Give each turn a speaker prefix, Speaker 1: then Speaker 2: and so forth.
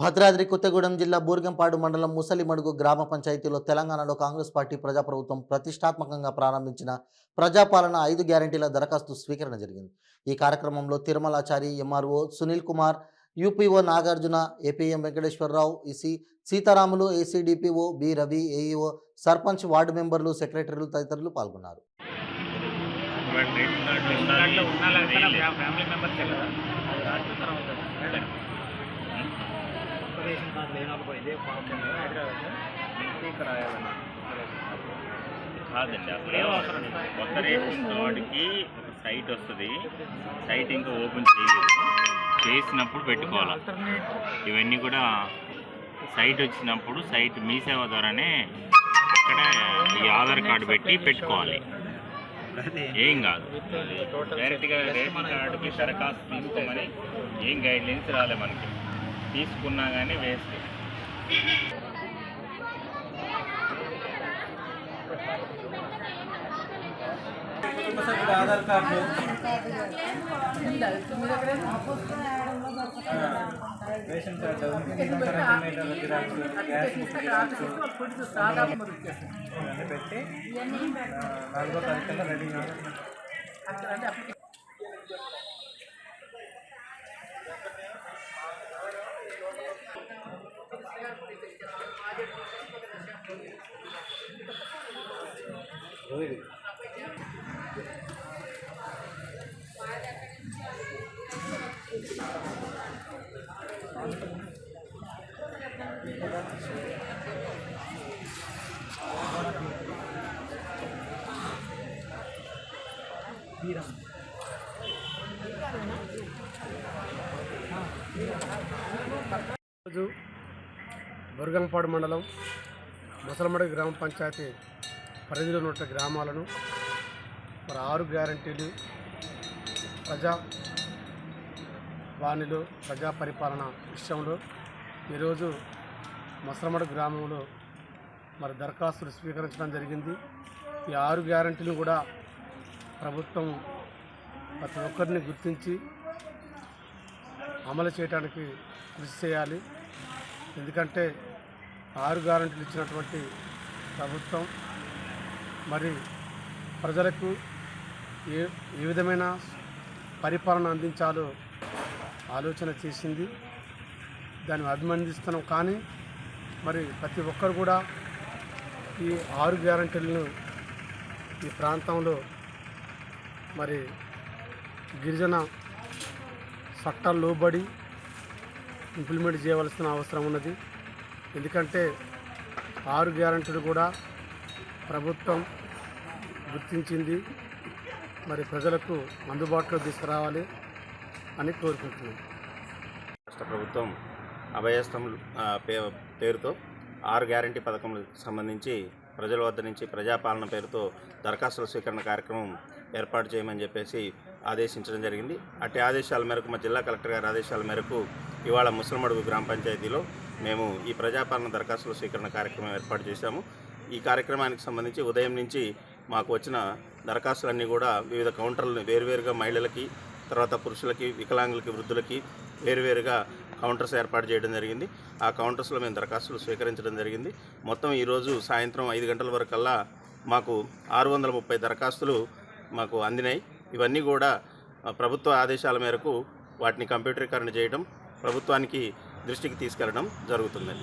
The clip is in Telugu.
Speaker 1: భద్రాద్రి కొత్తగూడెం జిల్లా బూర్గంపాడు మండలం ముసలిమడుగు గ్రామ పంచాయతీలో తెలంగాణలో కాంగ్రెస్ పార్టీ ప్రజాప్రభుత్వం ప్రతిష్టాత్మకంగా ప్రారంభించిన ప్రజాపాలన 5 గ్యారెంటీల దరఖాస్తు స్వీకరణ జరిగింది. ఈ కార్యక్రమంలో Tirumalachari, MRO Sunil Kumar, UPO Nagarjuna, APM Venkateswararao, EC Sitaramulu, ACDPO B Ravi, AEO, sarpanch, ward మెంబర్లు, సెక్రటరీలు తదితరులు పాల్గొన్నారు.
Speaker 2: రేషన్ కార్డు లేని వాళ్ళకు ఇదే ఫామ్ హైదరాబాద్ ఇక్కడ
Speaker 3: కాదండి. అసలు కొత్త రేషన్ కార్డుకి ఒక సైట్ వస్తుంది. సైట్ ఇంకా ఓపెన్ చేయలేదు. చేసినప్పుడు పెట్టుకోవాలి. ఇవన్నీ కూడా సైట్ వచ్చినప్పుడు సైట్ మీ సేవ ద్వారానే అక్కడ ఈ ఆధార్ కార్డు పెట్టి పెట్టుకోవాలి. ఏం కాదు, డైరెక్ట్గా రేషన్ కార్డుకి దరఖాస్తు తీసుకోమని ఏం గైడ్లైన్స్ రాలే మనకి. తీసుకున్నా కానీ waste.
Speaker 2: Aadhaar card, ration card, ఇవన్నీ పెట్టి 4వ తారీఖుల్లో రెడీగా
Speaker 4: రోజు బుర్గంపాడు మండలం ముసలమడుగు గ్రామ పంచాయతీ పరిధిలో ఉన్న గ్రామాలను మరి 6 గ్యారంటీలు ప్రజా వాణిలో ప్రజా పరిపాలన విషయంలో ఈరోజు ముసలమడుగు గ్రామంలో మరి దరఖాస్తులు స్వీకరించడం జరిగింది. ఈ 6 గ్యారంటీలు కూడా ప్రభుత్వం ప్రతి ఒక్కరిని గుర్తించి అమలు చేయడానికి కృషి చేయాలి. ఎందుకంటే 6 గ్యారెంటీలు ఇచ్చినటువంటి ప్రభుత్వం మరి ప్రజలకు ఏ విధమైన పరిపాలన అందించాలో ఆలోచన చేసింది. దాన్ని అభినందిస్తున్నాం. కానీ మరి ప్రతి ఒక్కరు కూడా ఈ 6 గ్యారెంటీలను ఈ ప్రాంతంలో మరి గిరిజన చట్టాలు లోబడి ఇంప్లిమెంట్ చేయవలసిన అవసరం ఉన్నది. ఎందుకంటే 6 గ్యారెంటీలు కూడా ప్రభుత్వం గుర్తించింది. మరి ప్రజలకు అందుబాటులో తీసుకురావాలి అని కోరుకుంటున్నాం.
Speaker 5: రాష్ట్ర ప్రభుత్వం అభయస్థం పేరుతో 6 గ్యారెంటీ పథకములకు సంబంధించి ప్రజల వద్ద నుంచి ప్రజాపాలన పేరుతో దరఖాస్తుల స్వీకరణ కార్యక్రమం ఏర్పాటు చేయమని చెప్పేసి ఆదేశించడం జరిగింది. అట్టి ఆదేశాల మేరకు మా జిల్లా కలెక్టర్ గారి ఆదేశాల మేరకు ఇవాళ ముసలమడుగు గ్రామ పంచాయతీలో మేము ఈ ప్రజాపాలన దరఖాస్తుల స్వీకరణ కార్యక్రమం ఏర్పాటు చేశాము. ఈ కార్యక్రమానికి సంబంధించి ఉదయం నుంచి మాకు వచ్చిన దరఖాస్తులన్నీ కూడా వివిధ కౌంటర్లను వేరువేరుగా మహిళలకి, తర్వాత పురుషులకి, వికలాంగులకి, వృద్ధులకి వేరువేరుగా కౌంటర్స్ ఏర్పాటు చేయడం జరిగింది. ఆ కౌంటర్స్లో మేము దరఖాస్తులు స్వీకరించడం జరిగింది. మొత్తం ఈరోజు సాయంత్రం 5 గంటల వరకల్లా మాకు 630 దరఖాస్తులు మాకు అందినాయి. ఇవన్నీ కూడా ప్రభుత్వ ఆదేశాల మేరకు వాటిని కంప్యూటరీకరణ చేయడం, ప్రభుత్వానికి దృష్టికి తీసుకెళ్లడం జరుగుతుంది.